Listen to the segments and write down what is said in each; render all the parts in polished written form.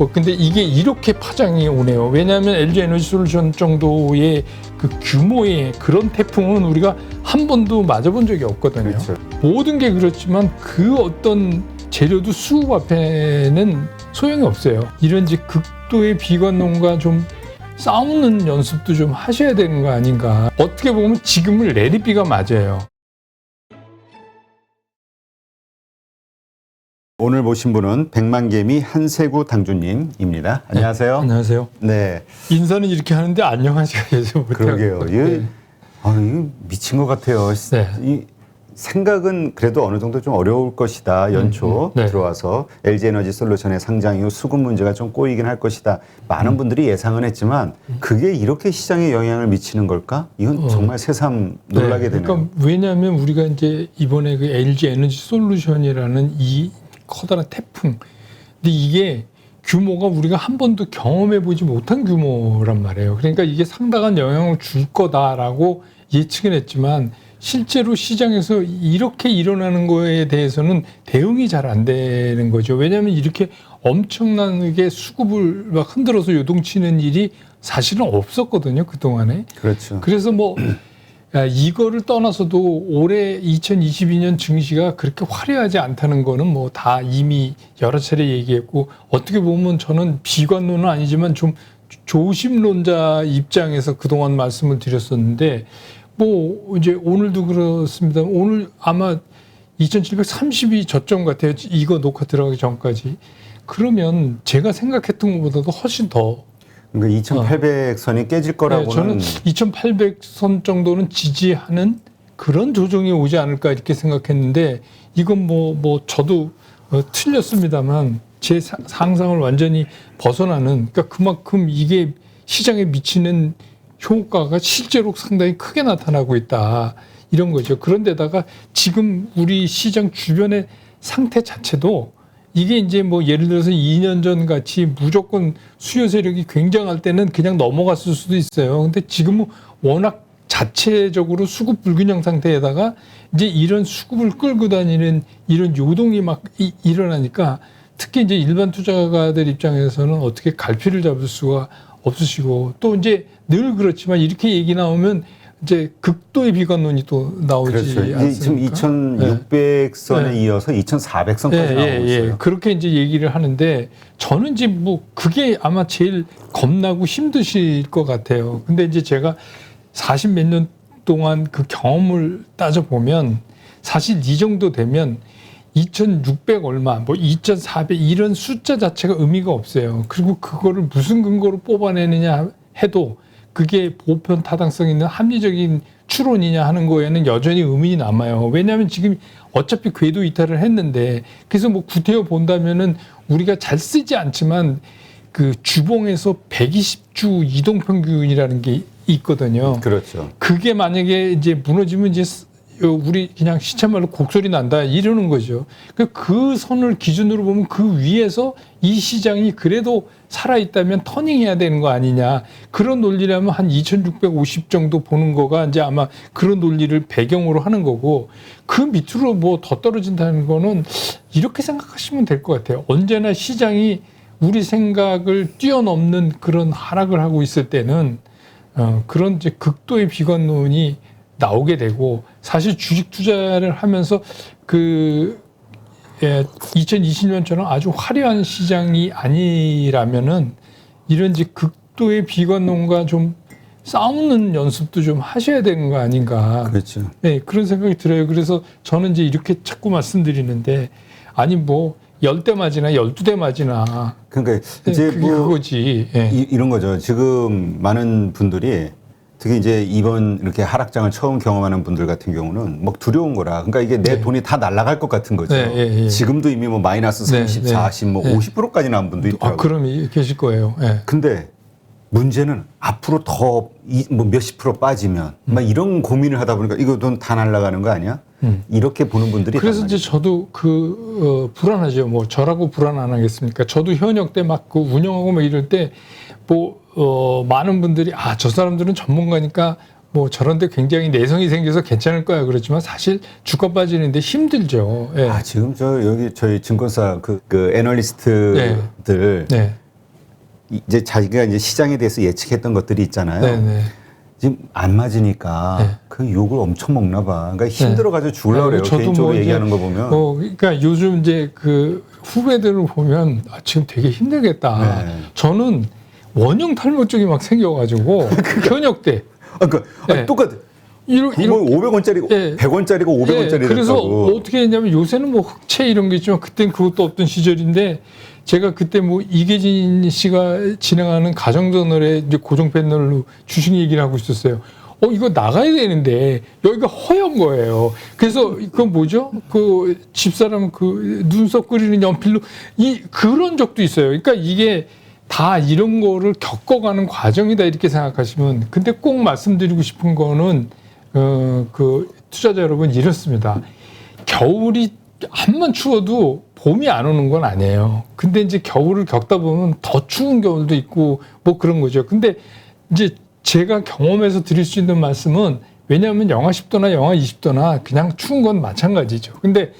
근데 이게 이렇게 파장이 오네요. 왜냐하면 LG 에너지솔루션 정도의 그 규모의 그런 태풍은 우리가 한 번도 맞아본 적이 없거든요. 그렇죠. 모든 게 그렇지만 그 어떤 재료도 수급 앞에는 소용이 없어요. 이런 이제 극도의 비관론과 좀 싸우는 연습도 좀 하셔야 되는 거 아닌가. 어떻게 보면 지금은 레디비가 맞아요. 오늘 모신 분은 백만개미 한세구 당주님입니다. 안녕하세요. 네, 안녕하세요. 네, 인사는 이렇게 하는데 안녕하시가 예전 못하고. 그러게요. 이거 미친 것 같아요. 네. 이 생각은 그래도 어느 정도 좀 어려울 것이다. 연초 네. 들어와서 LG에너지솔루션의 상장 이후 수급 문제가 좀 꼬이긴 할 것이다. 많은 분들이 예상은 했지만 그게 이렇게 시장에 영향을 미치는 걸까? 이건 정말 새삼 놀라게 되네요. 그러니까 왜냐하면 우리가 이제 이번에 그 LG 에너지솔루션이라는 이 커다란 태풍, 근데 이게 규모가 우리가 한 번도 경험해 보지 못한 규모란 말이에요. 그러니까 이게 상당한 영향을 줄 거다라고 예측은 했지만 실제로 시장에서 이렇게 일어나는 거에 대해서는 대응이 잘 안 되는 거죠. 왜냐하면 이렇게 엄청나게 수급을 막 흔들어서 요동치는 일이 사실은 없었거든요, 그동안에. 그렇죠. 그래서 이거를 떠나서도 올해 2022년 증시가 그렇게 화려하지 않다는 거는 뭐 다 이미 여러 차례 얘기했고, 어떻게 보면 저는 비관론은 아니지만 좀 조심론자 입장에서 그동안 말씀을 드렸었는데, 뭐 이제 오늘도 그렇습니다. 오늘 아마 2730이 저점 같아요. 이거 녹화 들어가기 전까지. 그러면 제가 생각했던 것보다도 훨씬 더. 그러니까 2800선이 깨질 거라고는. 네, 저는 2800선 정도는 지지하는 그런 조정이 오지 않을까 이렇게 생각했는데, 이건 뭐 저도 틀렸습니다만 제 상상을 완전히 벗어나는, 그러니까 그만큼 이게 시장에 미치는 효과가 실제로 상당히 크게 나타나고 있다, 이런 거죠. 그런데다가 지금 우리 시장 주변의 상태 자체도 이게 이제 뭐 예를 들어서 2년 전 같이 무조건 수요 세력이 굉장할 때는 그냥 넘어갔을 수도 있어요. 근데 지금은 워낙 자체적으로 수급 불균형 상태에다가 이제 이런 수급을 끌고 다니는 이런 요동이 막 일어나니까, 특히 이제 일반 투자가들 입장에서는 어떻게 갈피를 잡을 수가 없으시고, 또 이제 늘 그렇지만 이렇게 얘기 나오면 이제 극도의 비관론이 또 나오지 그렇죠. 않습니까? 지금 2600선에 이어서 2400선까지 나오고 있어요. 그렇게 이제 얘기를 하는데, 저는 이제 뭐 그게 아마 제일 겁나고 힘드실 것 같아요. 근데 이제 제가 40 몇 년 동안 그 경험을 따져보면 사실 이 정도 되면 2600 얼마, 뭐 2400 이런 숫자 자체가 의미가 없어요. 그리고 그거를 무슨 근거로 뽑아내느냐 해도 그게 보편 타당성 있는 합리적인 추론이냐 하는 거에는 여전히 의문이 남아요. 왜냐하면 지금 어차피 궤도 이탈을 했는데, 그래서 뭐 구태여 본다면은 우리가 잘 쓰지 않지만 그 주봉에서 120주 이동평균이라는 게 있거든요. 그렇죠. 그게 만약에 이제 무너지면 이제 우리 그냥 시체말로 곡소리 난다 이러는 거죠. 그 선을 기준으로 보면 그 위에서 이 시장이 그래도 살아있다면 터닝해야 되는 거 아니냐. 그런 논리라면 한 2650 정도 보는 거가 이제 아마 그런 논리를 배경으로 하는 거고, 그 밑으로 뭐 더 떨어진다는 거는 이렇게 생각하시면 될 것 같아요. 언제나 시장이 우리 생각을 뛰어넘는 그런 하락을 하고 있을 때는 그런 이제 극도의 비관론이 나오게 되고, 사실 주식 투자를 하면서 2020년처럼 아주 화려한 시장이 아니라면은 이런 이제 극도의 비관론과 좀 싸우는 연습도 좀 하셔야 되는 거 아닌가. 그렇죠. 네, 그런 생각이 들어요. 그래서 저는 이제 이렇게 자꾸 말씀드리는데, 아니 뭐 10대 맞이나 12대 맞이나. 그러니까 이제 그게 그거지. 예. 이런 거죠. 지금 많은 분들이 특히 이제 이번 이렇게 하락장을 처음 경험하는 분들 같은 경우는 막 두려운 거라. 그러니까 이게 내 돈이 다 날아갈 것 같은 거죠. 지금도 이미 뭐 마이너스 30, 40, 뭐 50%까지 나온 분도 있더라고요. 그럼 계실 거예요. 근데 문제는 앞으로 더 뭐 몇십 프로 빠지면 막 이런 고민을 하다 보니까 이거 돈 다 날아가는 거 아니야? 이렇게 보는 분들이. 그래서 이제 저도 불안하죠. 뭐 저라고 불안 안 하겠습니까? 저도 현역 때 막 그 운영하고 막 이럴 때 많은 분들이 저 사람들은 전문가니까 뭐 저런데 굉장히 내성이 생겨서 괜찮을 거야 그렇지만 사실 주가 빠지는데 힘들죠. 지금 여기 저희 증권사 그 애널리스트들 이제 자기가 이제 시장에 대해서 예측했던 것들이 있잖아요. 네네. 지금 안 맞으니까 네. 그 욕을 엄청 먹나 봐. 그러니까 힘들어가지고 죽으려고 그래요. 저도 개인적으로 이제 얘기하는 거 보면. 그러니까 요즘 이제 그 후배들을 보면 지금 되게 힘들겠다. 네. 저는 원형 탈모 쪽이 막 생겨가지고 현역 때. 그러니까 네. 똑같아. 뭐 500원짜리고 예. 100원짜리고 500원짜리 그래서 됐다고. 어떻게 했냐면 요새는 뭐 흑채 이런 게 있지만 그땐 그것도 없던 시절인데 제가 그때 뭐 이계진 씨가 진행하는 가정전월에 이제 고정 패널로 주식 얘기를 하고 있었어요. 이거 나가야 되는데 여기가 허연 거예요. 그래서 그 뭐죠? 그 집사람 그 눈썹 그리는 연필로 그런 적도 있어요. 그러니까 이게 다 이런 거를 겪어가는 과정이다 이렇게 생각하시면 근데 꼭 말씀드리고 싶은 거는 그 투자자 여러분 이렇습니다. 겨울이 한번 추워도 봄이 안 오는 건 아니에요. 근데 이제 겨울을 겪다 보면 더 추운 겨울도 있고 뭐 그런 거죠. 근데 이제 제가 경험해서 드릴 수 있는 말씀은 왜냐하면 영하 10도나 영하 20도나 그냥 추운 건 마찬가지죠. 근데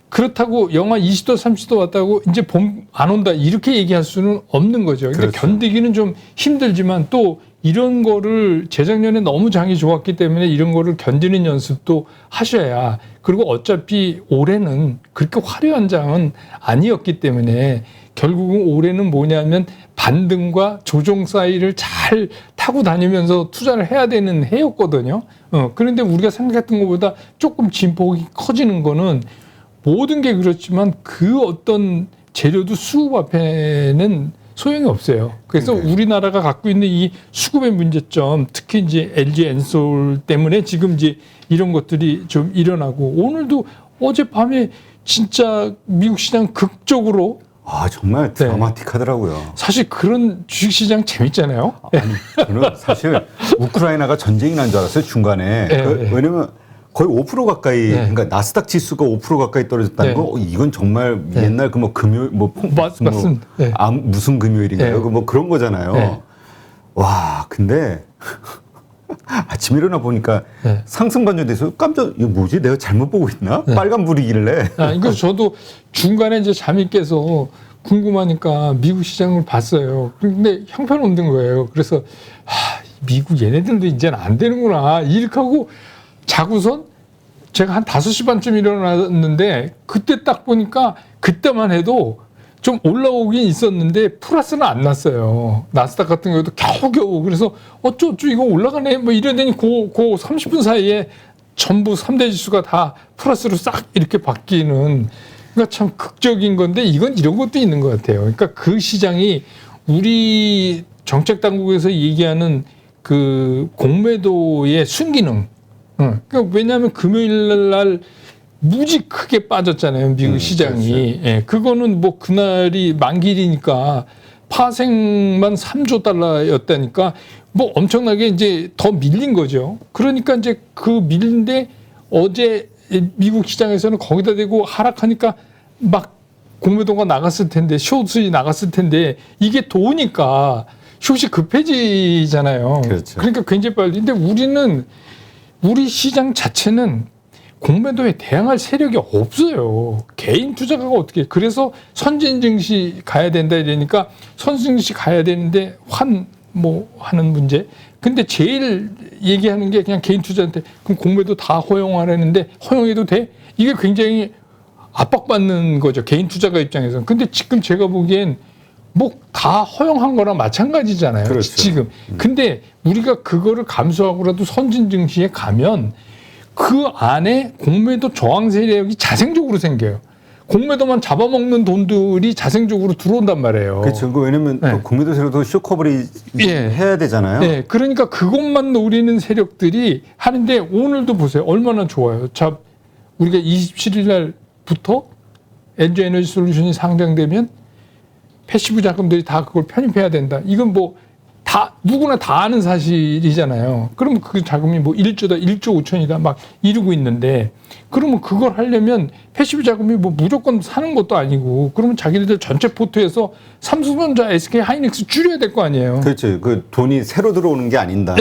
그렇다고 영하 20도, 30도 왔다고 이제 봄 안 온다 이렇게 얘기할 수는 없는 거죠. 근데 그렇죠. 견디기는 좀 힘들지만 또 이런 거를 재작년에 너무 장이 좋았기 때문에 이런 거를 견디는 연습도 하셔야 그리고 어차피 올해는 그렇게 화려한 장은 아니었기 때문에 결국은 올해는 뭐냐면 반등과 조정 사이를 잘 타고 다니면서 투자를 해야 되는 해였거든요. 그런데 우리가 생각했던 것보다 조금 진폭이 커지는 거는 모든 게 그렇지만 그 어떤 재료도 수급 앞에는 소용이 없어요. 그래서 우리나라가 갖고 있는 이 수급의 문제점, 특히 이제 LG 엔솔 때문에 지금 이제 이런 것들이 좀 일어나고 오늘도 어젯밤에 진짜 미국 시장 극적으로 정말 드라마틱하더라고요. 사실 그런 주식시장 재밌잖아요. 아니, 저는 사실 우크라이나가 전쟁이 난 줄 알았어요, 중간에. 왜냐면 거의 5% 가까이, 그러니까 나스닥 지수가 5% 가까이 떨어졌다는 거, 이건 정말 옛날 그 뭐 금요일, 맞습니다. 무슨 금요일인가요? 그 뭐 그런 거잖아요. 와, 근데 아침에 일어나 보니까 상승 반전돼서 깜짝, 이거 뭐지? 내가 잘못 보고 있나? 빨간불이길래. 그래서 저도 중간에 이제 잠이 깨서 궁금하니까 미국 시장을 봤어요. 근데 형편없는 거예요. 그래서 미국 얘네들도 이제는 안 되는구나. 이렇게 하고 자고선 제가 한 5시 반쯤 일어났는데 그때 딱 보니까 그때만 해도 좀 올라오긴 있었는데 플러스는 안 났어요. 나스닥 같은 경우도 겨우겨우. 그래서 어쩌 이거 올라가네 뭐 이러더니 그 30분 사이에 전부 3대 지수가 다 플러스로 싹 이렇게 바뀌는 그러니까 참 극적인 건데 이건 이런 것도 있는 것 같아요. 그러니까 그 시장이 우리 정책 당국에서 얘기하는 그 공매도의 순기능 그러니까 왜냐하면 금요일 날 무지 크게 빠졌잖아요. 미국 시장이. 그렇죠. 그거는 뭐 그날이 만기일이니까 파생만 3조 달러였다니까 뭐 엄청나게 이제 더 밀린 거죠. 그러니까 이제 그 밀린데 어제 미국 시장에서는 거기다 대고 하락하니까 막 공매도가 나갔을 텐데 숏이 나갔을 텐데 이게 도니까 숏이 급해지잖아요. 그렇죠. 그러니까 굉장히 빨리. 근데 우리 시장 자체는 공매도에 대항할 세력이 없어요. 개인 투자가가 어떻게. 그래서 선진 증시 가야 된다 이러니까 선진 증시 가야 되는데 하는 문제. 근데 제일 얘기하는 게 그냥 개인 투자한테 그럼 공매도 다 허용하라는데 허용해도 돼? 이게 굉장히 압박받는 거죠. 개인 투자가 입장에서는. 근데 지금 제가 보기엔 뭐 다 허용한 거랑 마찬가지잖아요. 그렇죠. 지금. 근데 우리가 그거를 감수하고라도 선진 증시에 가면 그 안에 공매도 저항 세력이 자생적으로 생겨요. 공매도만 잡아먹는 돈들이 자생적으로 들어온단 말이에요. 그렇죠. 왜냐면 공매도 세력도 쇼커버리 해야 되잖아요. 그러니까 그것만 노리는 세력들이 하는데 오늘도 보세요. 얼마나 좋아요. 자, 우리가 27일 날부터 LG 에너지 솔루션이 상장되면 패시브 자금들이 다 그걸 편입해야 된다. 이건 뭐 다 누구나 다 아는 사실이잖아요. 그러면 그 자금이 뭐 1조다, 1조 5천이다 막 이러고 있는데 그러면 그걸 하려면 패시브 자금이 뭐 무조건 사는 것도 아니고 그러면 자기들 전체 포트에서 삼성전자, SK 하이닉스 줄여야 될 거 아니에요. 그렇죠. 그 돈이 새로 들어오는 게 아닌다.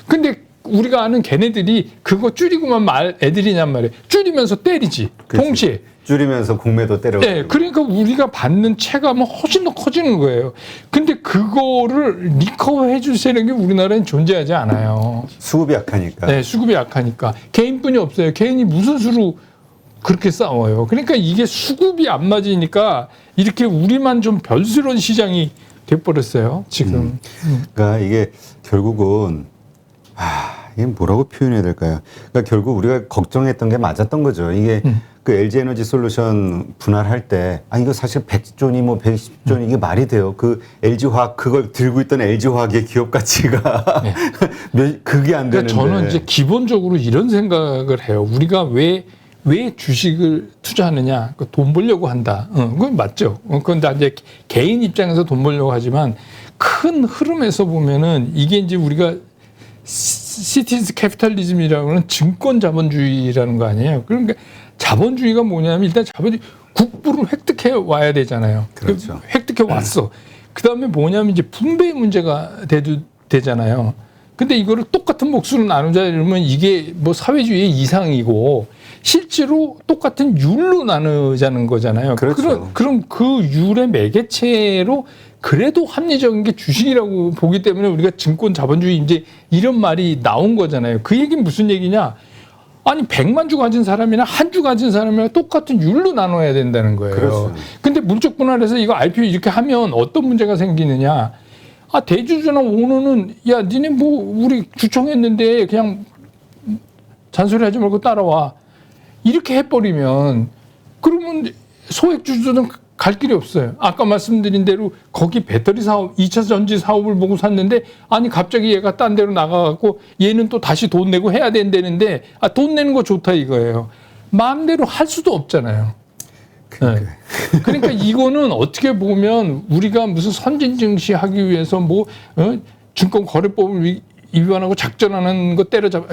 근데 우리가 아는 걔네들이 그거 줄이고만 애들이냔 말이에요. 줄이면서 때리지. 그치. 동시에. 줄이면서 공매도 때려. 그러니까 우리가 받는 체감은 훨씬 더 커지는 거예요. 근데 그거를 리커버해 줄 세력이 우리나라엔 존재하지 않아요. 수급이 약하니까. 네, 수급이 약하니까. 개인뿐이 없어요. 개인이 무슨 수로 그렇게 싸워요. 그러니까 이게 수급이 안 맞으니까 이렇게 우리만 좀 별스러운 시장이 돼버렸어요. 지금. 그러니까 이게 결국은 이게 뭐라고 표현해야 될까요? 그러니까 결국 우리가 걱정했던 게 맞았던 거죠. 이게 그 LG 에너지 솔루션 분할할 때 이거 사실 100조니 뭐 110조니 이게 말이 돼요. 그 LG 화학 그걸 들고 있던 LG 화학의 기업 가치가 그게 안 되는데. 그러니까 저는 이제 기본적으로 이런 생각을 해요. 우리가 왜 주식을 투자하느냐? 돈 벌려고 한다. 그건 맞죠. 그런데 이제 개인 입장에서 돈 벌려고 하지만 큰 흐름에서 보면은 이게 이제 우리가 시티즈 캐피탈리즘이라고 하는 증권 자본주의라는 거 아니에요. 그러니까 자본주의가 뭐냐면 일단 자본주의 국부를 획득해 와야 되잖아요. 그렇죠. 획득해 왔어. 그다음에 뭐냐면 이제 분배의 문제가 되잖아요. 근데 이거를 똑같은 몫으로 나누자 이러면 이게 뭐 사회주의의 이상이고 실제로 똑같은 율로 나누자는 거잖아요. 그렇죠. 그럼 그 율의 매개체로 그래도 합리적인 게 주식이라고 보기 때문에 우리가 증권 자본주의 이제 이런 말이 나온 거잖아요. 그 얘기는 무슨 얘기냐? 아니 100만 주 가진 사람이나 한 주 가진 사람이나 똑같은 율로 나눠야 된다는 거예요. 그렇죠. 근데 물적 분할해서 이거 IPO 이렇게 하면 어떤 문제가 생기느냐? 대주주나 오너는 야 니네 뭐 우리 주청했는데 그냥 잔소리하지 말고 따라와. 이렇게 해버리면 그러면 소액주주는 갈 길이 없어요. 아까 말씀드린 대로 거기 배터리 사업, 2차 전지 사업을 보고 샀는데 갑자기 얘가 딴 데로 나가갖고 얘는 또 다시 돈 내고 해야 된다는데 돈 내는 거 좋다 이거예요. 마음대로 할 수도 없잖아요. 그러니까 이거는 어떻게 보면 우리가 무슨 선진 증시하기 위해서 증권거래법을 위반하고 작전하는 거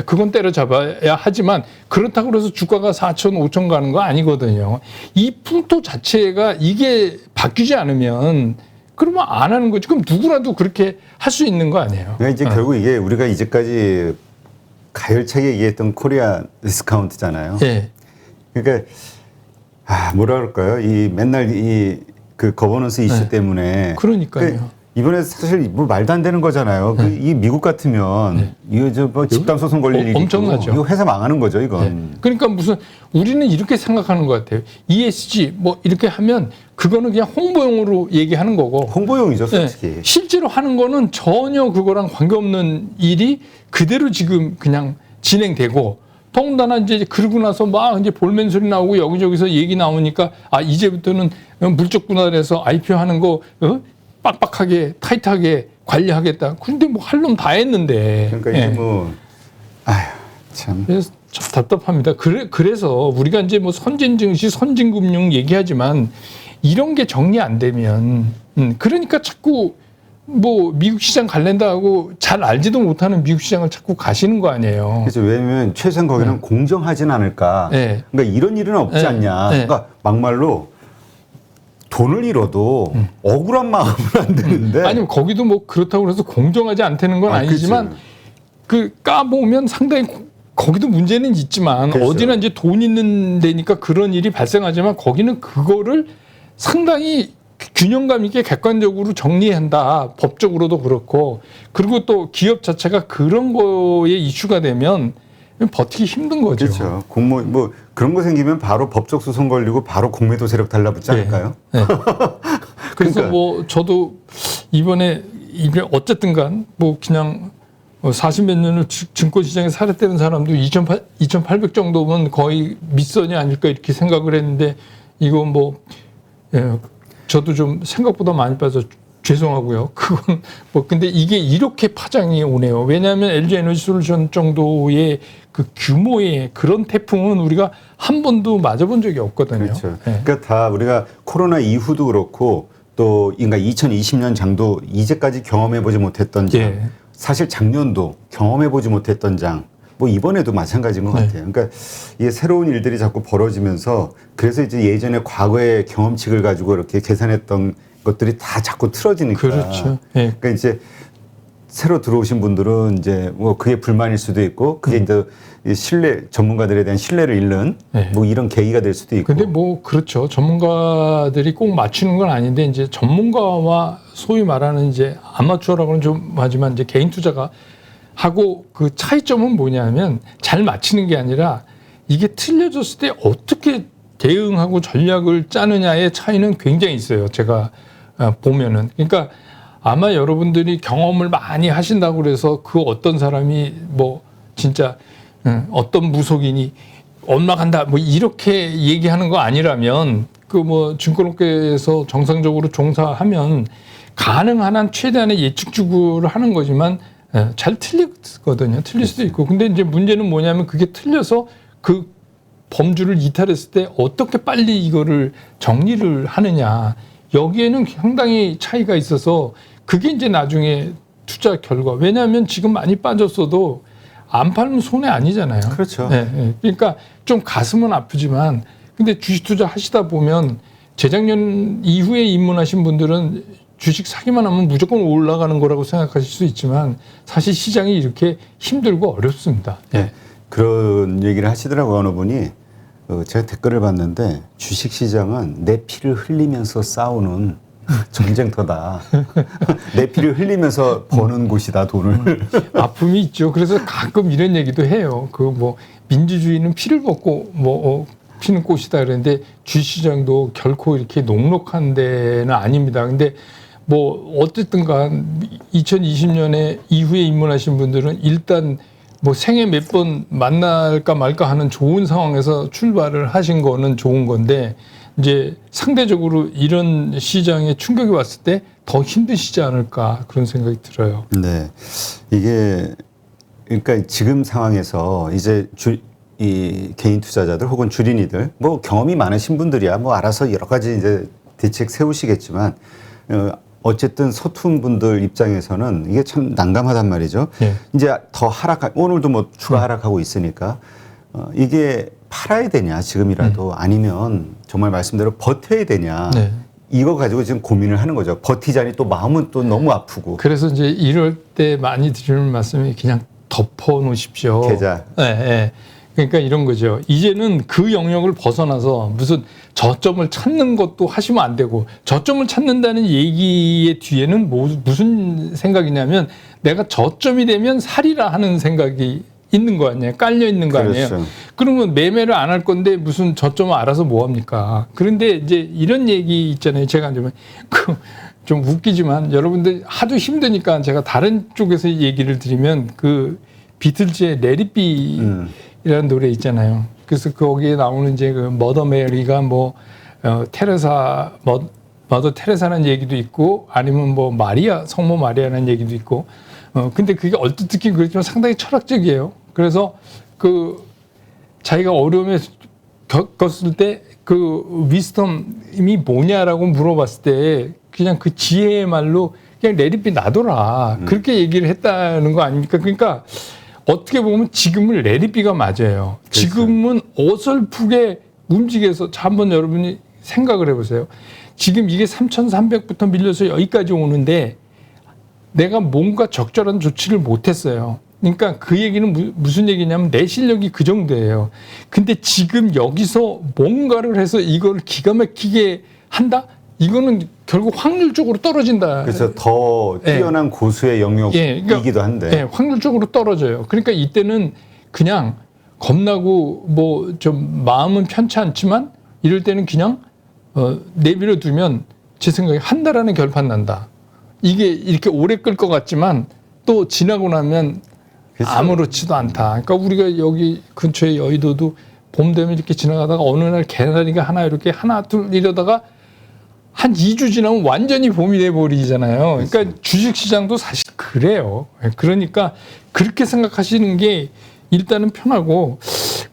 그건 때려잡아야 하지만 그렇다고 해서 주가가 4천, 5천 가는 거 아니거든요. 이 풍토 자체가 이게 바뀌지 않으면 그러면 안 하는 거지. 그럼 누구라도 그렇게 할 수 있는 거 아니에요. 그러니까 이제 결국 이게 우리가 이제까지 가열차게 얘기했던 코리아 디스카운트잖아요. 네. 그러니까 뭐라 그럴까요? 이 맨날 그 거버넌스 이슈 때문에. 그러니까요. 이번에 사실 뭐 말도 안 되는 거잖아요. 이 미국 같으면 이거 뭐 집단 소송 걸릴 일이 엄청나죠. 이거 회사 망하는 거죠, 이건. 그러니까 우리는 이렇게 생각하는 것 같아요. ESG 뭐 이렇게 하면 그거는 그냥 홍보용으로 얘기하는 거고. 홍보용이죠, 솔직히. 실제로 하는 거는 전혀 그거랑 관계없는 일이 그대로 지금 그냥 진행되고. 더군다나 이제 그러고 나서 막 이제 볼멘 소리 나오고 여기저기서 얘기 나오니까 이제부터는 물적 분할해서 IPO 하는 거 빡빡하게 타이트하게 관리하겠다. 그런데 뭐 할 놈 다 했는데. 그러니까 이제 참. 그래서 참 답답합니다. 그래서 우리가 이제 뭐 선진 증시, 선진 금융 얘기하지만 이런 게 정리 안 되면 그러니까 자꾸 뭐 미국 시장 갈랜다 하고 잘 알지도 못하는 미국 시장을 자꾸 가시는 거 아니에요. 그렇죠. 왜냐면 최소한 거기는 공정하진 않을까. 그러니까 이런 일은 없지 않냐. 그러니까 막말로 돈을 잃어도 억울한 마음은 안 드는데. 아니면 거기도 뭐 그렇다고 해서 공정하지 않다는 건 아니지만 그 까보면 상당히 거기도 문제는 있지만 그렇죠. 어디나 이제 돈 있는 데니까 그런 일이 발생하지만 거기는 그거를 상당히 균형감 있게 객관적으로 정리한다. 법적으로도 그렇고. 그리고 또 기업 자체가 그런 거에 이슈가 되면 버티기 힘든 거죠. 그렇죠. 뭐 그런 거 생기면 바로 법적 소송 걸리고 바로 공매도 세력 달라붙지 않을까요? 네. 그래서 그러니까. 뭐 저도 이번에 이게 어쨌든간 뭐 그냥 40몇 년을 증권시장에 살았다는 사람도 2,800 정도면 거의 밑선이 아닐까 이렇게 생각을 했는데 이거 저도 좀 생각보다 많이 빠져 죄송하고요. 그건 근데 이게 이렇게 파장이 오네요. 왜냐하면 LG 에너지 솔루션 정도의 그 규모의 그런 태풍은 우리가 한 번도 맞아본 적이 없거든요. 그렇죠. 그러니까 다 우리가 코로나 이후도 그렇고 또 그러니까 2020년 장도 이제까지 경험해보지 못했던 장, 사실 작년도 경험해보지 못했던 장, 뭐 이번에도 마찬가지인 것 같아요. 그러니까 이게 새로운 일들이 자꾸 벌어지면서 그래서 이제 예전에 과거의 경험칙을 가지고 이렇게 계산했던 것들이 다 자꾸 틀어지니까. 그렇죠. 그러니까 이제 새로 들어오신 분들은 이제 뭐 그게 불만일 수도 있고 그게 이제 신뢰 전문가들에 대한 신뢰를 잃는 네. 뭐 이런 계기가 될 수도 있고. 근데 뭐 그렇죠. 전문가들이 꼭 맞추는 건 아닌데 이제 전문가와 소위 말하는 이제 아마추어라고는 좀 하지만 이제 개인 투자가 하고 그 차이점은 뭐냐면 잘 맞히는 게 아니라 이게 틀려졌을 때 어떻게 대응하고 전략을 짜느냐의 차이는 굉장히 있어요. 제가 보면은. 그러니까 아마 여러분들이 경험을 많이 하신다고 그래서 그 어떤 사람이 뭐 진짜 어떤 무속인이 엇나간다 뭐 이렇게 얘기하는 거 아니라면 그 뭐 증권업계에서 정상적으로 종사하면 가능한 한 최대한의 예측 추구를 하는 거지만 잘 틀리거든요. 틀릴 수도 있고. 근데 이제 문제는 뭐냐면 그게 틀려서 그 범주를 이탈했을 때 어떻게 빨리 이거를 정리를 하느냐. 여기에는 상당히 차이가 있어서 그게 이제 나중에 투자 결과. 왜냐하면 지금 많이 빠졌어도 안 팔면 손해 아니잖아요. 그렇죠. 네. 그러니까 좀 가슴은 아프지만 근데 주식 투자 하시다 보면 재작년 이후에 입문하신 분들은 주식 사기만 하면 무조건 올라가는 거라고 생각하실 수 있지만 사실 시장이 이렇게 힘들고 어렵습니다. 네. 그런 얘기를 하시더라고요. 어느 분이 제가 댓글을 봤는데 주식 시장은 내 피를 흘리면서 싸우는 전쟁터다. 내 피를 흘리면서 버는 곳이다, 돈을. 아픔이 있죠. 그래서 가끔 이런 얘기도 해요. 그 뭐 민주주의는 피를 먹고 피는 꽃이다 그랬는데 주식시장도 결코 이렇게 녹록한 데는 아닙니다. 근데 뭐 어쨌든간 2020년에 이후에 입문하신 분들은 일단 뭐 생애 몇 번 만날까 말까 하는 좋은 상황에서 출발을 하신 거는 좋은 건데 이제 상대적으로 이런 시장에 충격이 왔을 때 더 힘드시지 않을까 그런 생각이 들어요. 네. 이게 그러니까 지금 상황에서 이제 이 개인 투자자들 혹은 주린이들 뭐 경험이 많으신 분들이야 뭐 알아서 여러 가지 이제 대책 세우시겠지만 어쨌든 서툰 분들 입장에서는 이게 참 난감하단 말이죠. 네. 이제 더 오늘도 뭐 추가 하락하고 있으니까 이게 팔아야 되냐 지금이라도 아니면 정말 말씀대로 버텨야 되냐. 네. 이거 가지고 지금 고민을 하는 거죠. 버티자니 또 마음은 또 너무 아프고. 그래서 이제 이럴 때 많이 드리는 말씀이 그냥 덮어 놓으십시오. 계좌. 네, 네. 그러니까 이런 거죠. 이제는 그 영역을 벗어나서 무슨 저점을 찾는 것도 하시면 안 되고 저점을 찾는다는 얘기의 뒤에는 무슨 생각이냐면 내가 저점이 되면 살이라 하는 생각이 있는 거 아니에요. 깔려 있는 거 아니에요. 그렇죠. 그러면 매매를 안 할 건데 무슨 저점을 알아서 뭐 합니까? 그런데 이제 이런 얘기 있잖아요. 제가 좀 웃기지만 여러분들 하도 힘드니까 제가 다른 쪽에서 얘기를 드리면 그 비틀즈의 레리비라는 노래 있잖아요. 그래서 거기에 나오는 이제 그 머더 메리가 뭐 테레사 머더 테레사라는 얘기도 있고 아니면 뭐 마리아 성모 마리아라는 얘기도 있고 근데 그게 얼핏 듣긴 그렇지만 상당히 철학적이에요. 그래서 그 자기가 어려움에 겪었을 때 그 위스덤이 뭐냐라고 물어봤을 때 그냥 그 지혜의 말로 그냥 레리비 놔둬라. 그렇게 얘기를 했다는 거 아닙니까? 그러니까 어떻게 보면 지금은 레리비가 맞아요. 그렇죠. 지금은 어설프게 움직여서 한번 여러분이 생각을 해보세요. 지금 이게 3,300부터 밀려서 여기까지 오는데 내가 뭔가 적절한 조치를 못했어요. 그러니까 그 얘기는 무슨 얘기냐면 내 실력이 그 정도예요. 근데 지금 여기서 뭔가를 해서 이걸 기가 막히게 한다? 이거는 결국 확률적으로 떨어진다. 그래서 더 뛰어난 고수의 영역이기도 한데. 네, 확률적으로 떨어져요. 그러니까 이때는 그냥 겁나고 뭐 좀 마음은 편치 않지만 이럴 때는 그냥 내버려 두면 제 생각에 한 달 안에 결판 난다. 이게 이렇게 오래 끌 것 같지만 또 지나고 나면 그렇죠. 아무렇지도 않다. 그러니까 우리가 여기 근처에 여의도도 봄 되면 이렇게 지나가다가 어느 날 개나리가 하나 둘 이러다가 한 2주 지나면 완전히 봄이 돼버리잖아요. 그러니까 주식시장도 사실 그래요. 그러니까 그렇게 생각하시는 게 일단은 편하고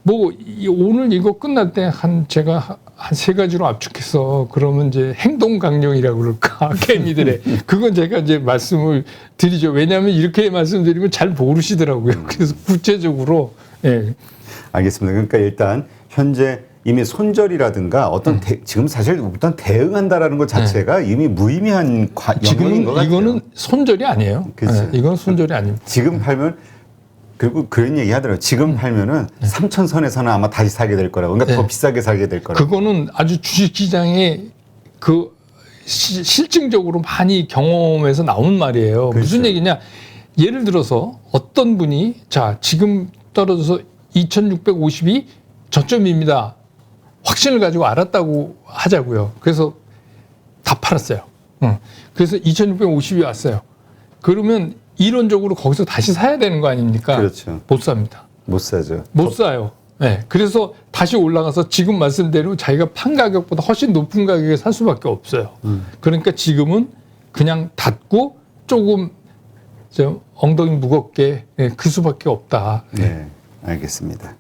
뭐 오늘 이거 끝날 때 제가 한 3가지로 압축해서 그러면 이제 행동 강령이라고 그럴까 개미들의 그건 제가 이제 말씀을 드리죠. 왜냐하면 이렇게 말씀드리면 잘 모르시더라고요. 그래서 구체적으로 알겠습니다. 그러니까 일단 현재 이미 손절이라든가 어떤 지금 사실 어떤 대응한다라는 것 자체가 이미 무의미한 영역인 것 같아요. 이거는 손절이 아니에요. 그렇죠. 이건 손절이 아닙니다. 지금 팔면 그리고 그런 얘기 하더라고요. 지금 팔면은 3,000선에서는 아마 다시 사게 될 거라고. 그러니까 더 비싸게 사게 될 거라고. 그거는 아주 주식시장에 그 실증적으로 많이 경험해서 나온 말이에요. 그렇죠. 무슨 얘기냐? 예를 들어서 어떤 분이 자 지금 떨어져서 2,650이 저점입니다. 확신을 가지고 알았다고 하자고요. 그래서 다 팔았어요. 그래서 2,650이 왔어요. 그러면 이론적으로 거기서 다시 사야 되는 거 아닙니까? 그렇죠. 못 삽니다. 못 사죠. 못 사요. 네. 그래서 다시 올라가서 지금 말씀대로 자기가 판 가격보다 훨씬 높은 가격에 살 수밖에 없어요. 그러니까 지금은 그냥 닫고 조금 좀 엉덩이 무겁게 그 수밖에 없다. 네, 알겠습니다.